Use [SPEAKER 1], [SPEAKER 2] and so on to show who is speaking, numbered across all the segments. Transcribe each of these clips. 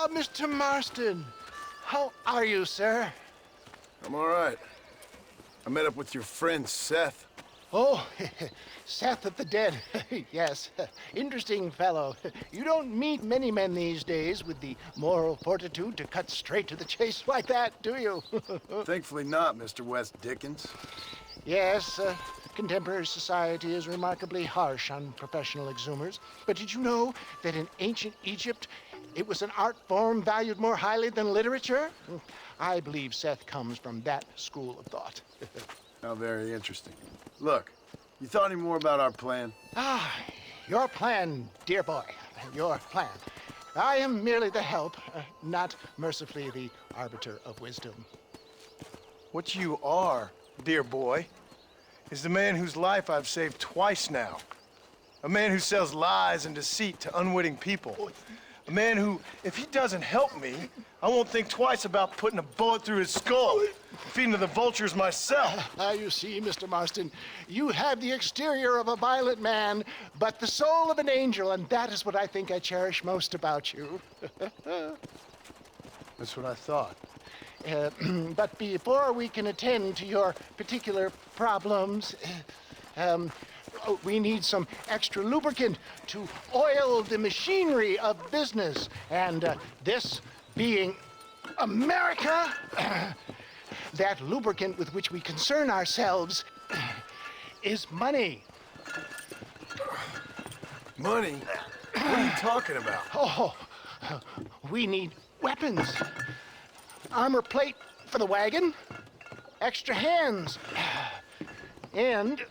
[SPEAKER 1] Ah, Mr. Marston. How are you, sir?
[SPEAKER 2] I'm all right. I met up with your friend, Seth.
[SPEAKER 1] Oh, Seth of the Dead. Yes, interesting fellow. You don't meet many men these days with the moral fortitude to cut straight to the chase like that, do you?
[SPEAKER 2] Thankfully not, Mr. West Dickens.
[SPEAKER 1] Yes, contemporary society is remarkably harsh on professional exhumers. But did you know that in ancient Egypt, it was an art form valued more highly than literature? I believe Seth comes from that school of thought.
[SPEAKER 2] How very interesting. Look, you thought any more about our plan?
[SPEAKER 1] Ah, your plan, dear boy. Your plan. I am merely the help, not mercifully the arbiter of wisdom.
[SPEAKER 3] What you are, dear boy, is the man whose life I've saved twice now. A man who sells lies and deceit to unwitting people. A man who, if he doesn't help me, I won't think twice about putting a bullet through his skull, feeding to the vultures myself.
[SPEAKER 1] You see, Mr. Marston, you have the exterior of a violent man, but the soul of an angel, and that is what I think I cherish most about you.
[SPEAKER 3] That's what I thought.
[SPEAKER 1] But before we can attend to your particular problems, we need some extra lubricant to oil the machinery of business. And this being America, that lubricant with which we concern ourselves is money.
[SPEAKER 2] Money? What are you talking about?
[SPEAKER 1] Oh, we need weapons. Armor plate for the wagon, extra hands, and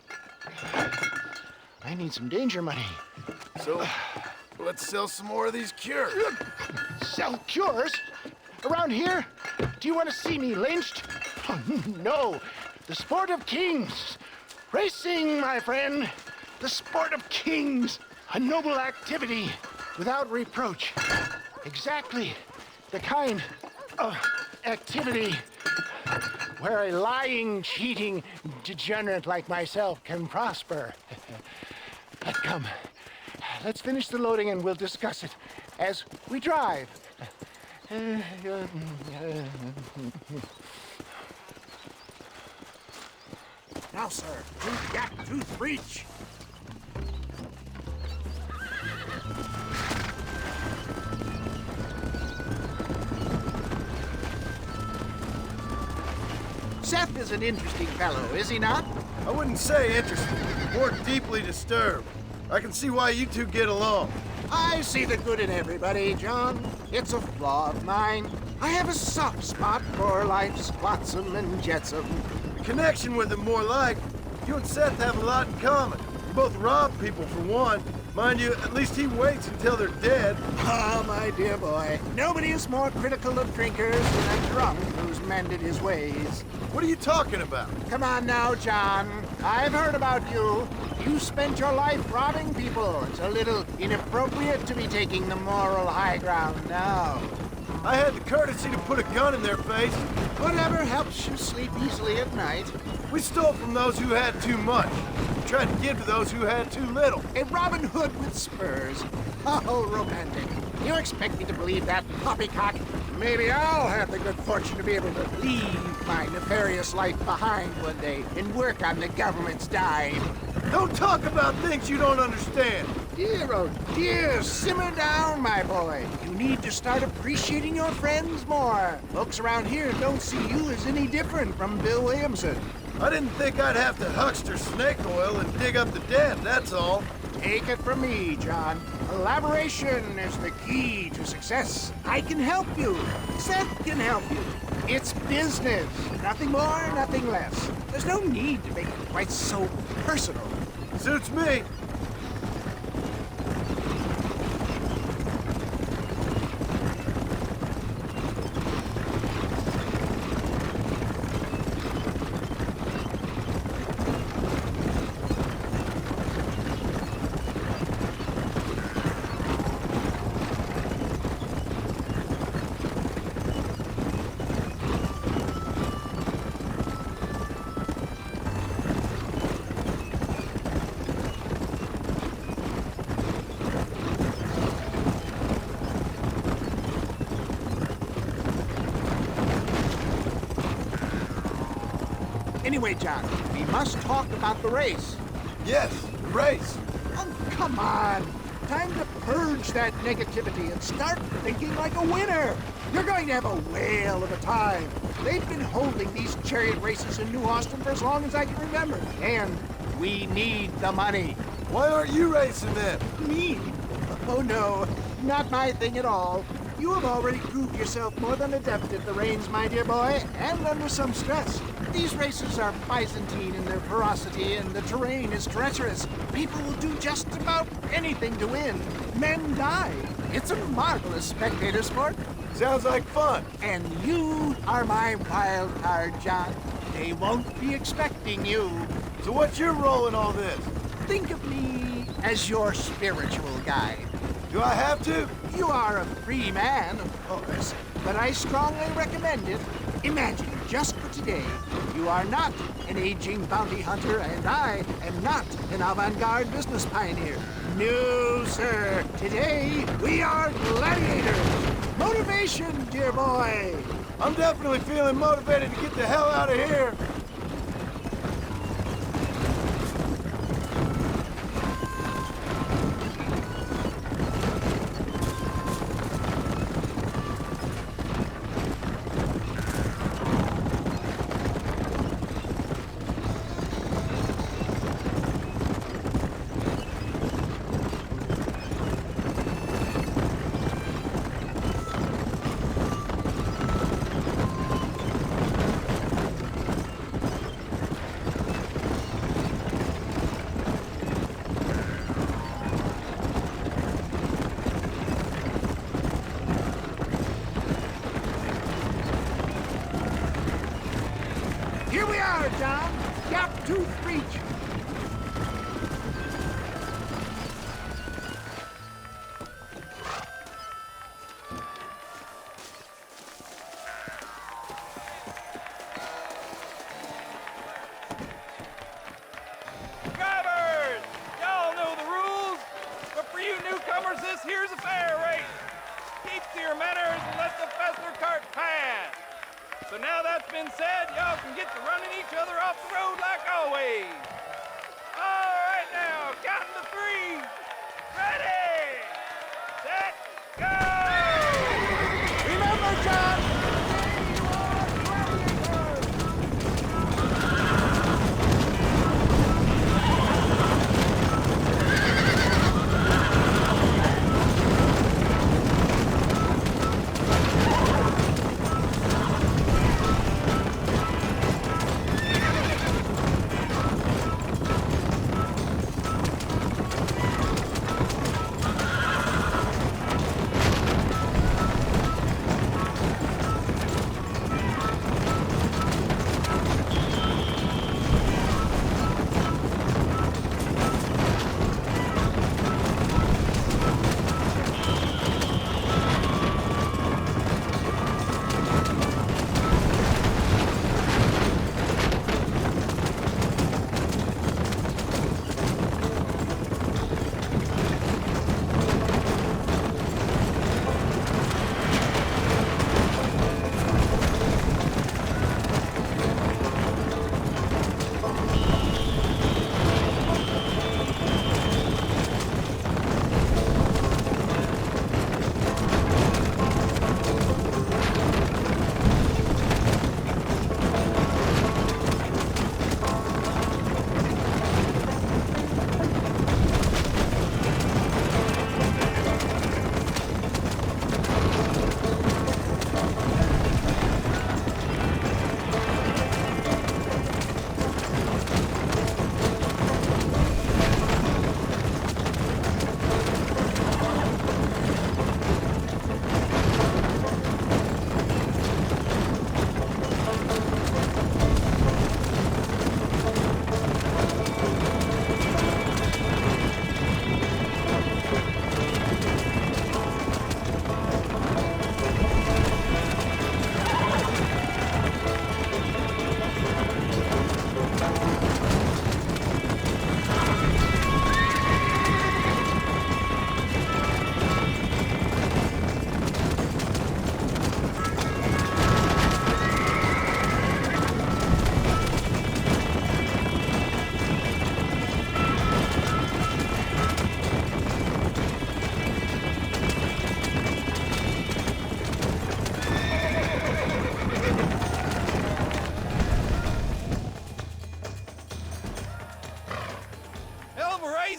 [SPEAKER 1] I need some danger money.
[SPEAKER 2] So, let's sell some more of these cures.
[SPEAKER 1] Sell cures? Around here? Do you want to see me lynched? Oh, no. The sport of kings. Racing, my friend. The sport of kings. A noble activity without reproach. Exactly the kind of activity where a lying, cheating degenerate like myself can prosper. But come, let's finish the loading and we'll discuss it as we drive.
[SPEAKER 4] Now, sir, tooth gap, tooth breach. Seth is an interesting fellow, is he not?
[SPEAKER 2] I wouldn't say interesting, more deeply disturbed. I can see why you two get along.
[SPEAKER 4] I see the good in everybody, John. It's a flaw of mine. I have a soft spot for life's flotsam and jetsam.
[SPEAKER 2] The connection with him more like, you and Seth have a lot in common. You both rob people for one. Mind you, at least he waits until they're dead.
[SPEAKER 4] Ah, my dear boy, nobody is more critical of drinkers than a drunk who's mended his ways.
[SPEAKER 2] What are you talking about?
[SPEAKER 4] Come on now, John. I've heard about you. You spent your life robbing people. It's a little inappropriate to be taking the moral high ground now.
[SPEAKER 2] I had the courtesy to put a gun in their face.
[SPEAKER 4] Whatever helps you sleep easily at night.
[SPEAKER 2] We stole from those who had too much. We tried to give to those who had too little.
[SPEAKER 4] A Robin Hood with spurs. Oh, romantic. You expect me to believe that poppycock? Maybe I'll have the good fortune to be able to leave my nefarious life behind one day and work on the government's dime.
[SPEAKER 2] Don't talk about things you don't understand.
[SPEAKER 4] Dear, oh dear, simmer down, my boy. You need to start appreciating your friends more. Folks around here don't see you as any different from Bill Williamson.
[SPEAKER 2] I didn't think I'd have to huckster snake oil and dig up the dead, that's all.
[SPEAKER 4] Take it from me, John. Collaboration is the key to success. I can help you. Seth can help you. It's business. Nothing more, nothing less. There's no need to make it quite so personal.
[SPEAKER 2] Suits me.
[SPEAKER 4] Anyway, John, we must talk about the race.
[SPEAKER 2] Yes, race.
[SPEAKER 4] Oh, come on. Time to purge that negativity and start thinking like a winner. You're going to have a whale of a time. They've been holding these chariot races in New Austin for as long as I can remember. And we need the money.
[SPEAKER 2] Why aren't you racing then?
[SPEAKER 4] Me? Oh, no. Not my thing at all. You have already proved yourself more than adept at the reins, my dear boy, and under some stress. These races are Byzantine in their ferocity, and the terrain is treacherous. People will do just about anything to win. Men die. It's a marvelous spectator sport.
[SPEAKER 2] Sounds like fun.
[SPEAKER 4] And you are my wild card, John. They won't be expecting you.
[SPEAKER 2] So what's your role in all this?
[SPEAKER 4] Think of me as your spiritual guide.
[SPEAKER 2] Do I have to?
[SPEAKER 4] You are a free man, of course, but I strongly recommend it. Imagine, just for today, you are not an aging bounty hunter, and I am not an avant-garde business pioneer. No, sir. Today, we are gladiators. Motivation, dear boy.
[SPEAKER 2] I'm definitely feeling motivated to get the hell out of here.
[SPEAKER 4] Here we are, John. Gap tooth reach.
[SPEAKER 5] Drivers! Y'all know the rules, but for you newcomers, this here's a fair race. Keep to your manners and let the Fessler cart pass. So now that's been said, y'all can get to running each other off the road like always. All right now, counting to three. Ready, set, go!
[SPEAKER 4] Remember, John, today you are gladiators.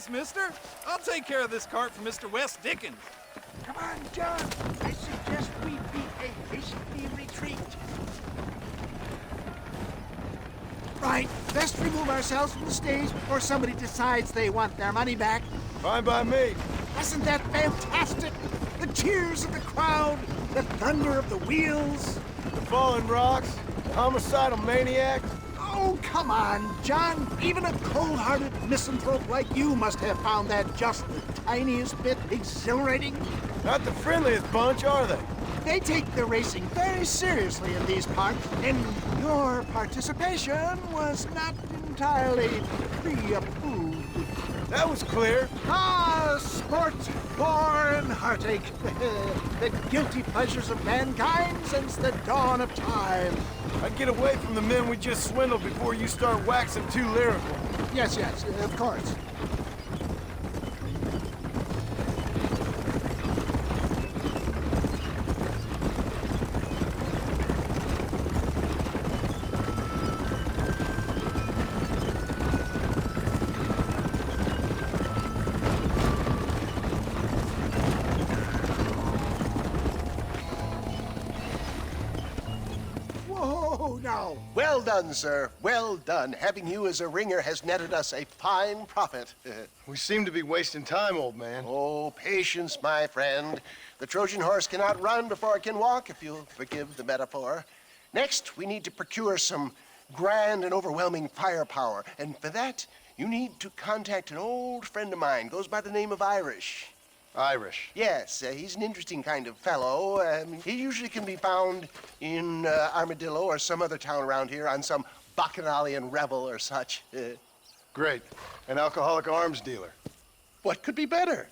[SPEAKER 5] Thanks, mister. I'll take care of this cart for Mr. West Dickens.
[SPEAKER 4] Come on, John. I suggest we beat a hasty retreat. Right, best remove ourselves from the stage before somebody decides they want their money back.
[SPEAKER 2] Fine by me.
[SPEAKER 4] Wasn't that fantastic? The cheers of the crowd, the thunder of the wheels.
[SPEAKER 2] The falling rocks, the homicidal maniacs.
[SPEAKER 4] Oh, come on, John. Even a cold-hearted misanthrope like you must have found that just the tiniest bit exhilarating.
[SPEAKER 2] Not the friendliest bunch, are they?
[SPEAKER 4] They take the racing very seriously in these parts, and your participation was not entirely pre-approved.
[SPEAKER 2] That was clear.
[SPEAKER 4] Ah, sport, war, and heartache. The guilty pleasures of mankind since the dawn of time.
[SPEAKER 2] I'd get away from the men we just swindled before you start waxing too lyrical.
[SPEAKER 4] Yes, of course. Whoa, now.
[SPEAKER 6] Well done, sir. Well done. Having you as a ringer has netted us a fine profit.
[SPEAKER 3] We seem to be wasting time, old man.
[SPEAKER 6] Oh, patience, my friend. The Trojan horse cannot run before it can walk, if you'll forgive the metaphor. Next, we need to procure some grand and overwhelming firepower. And for that, you need to contact an old friend of mine. Goes by the name of Irish.
[SPEAKER 3] Irish.
[SPEAKER 6] Yes, he's an interesting kind of fellow. He usually can be found in Armadillo or some other town around here on some bacchanalian revel or such.
[SPEAKER 3] Great. An alcoholic arms dealer.
[SPEAKER 6] What could be better?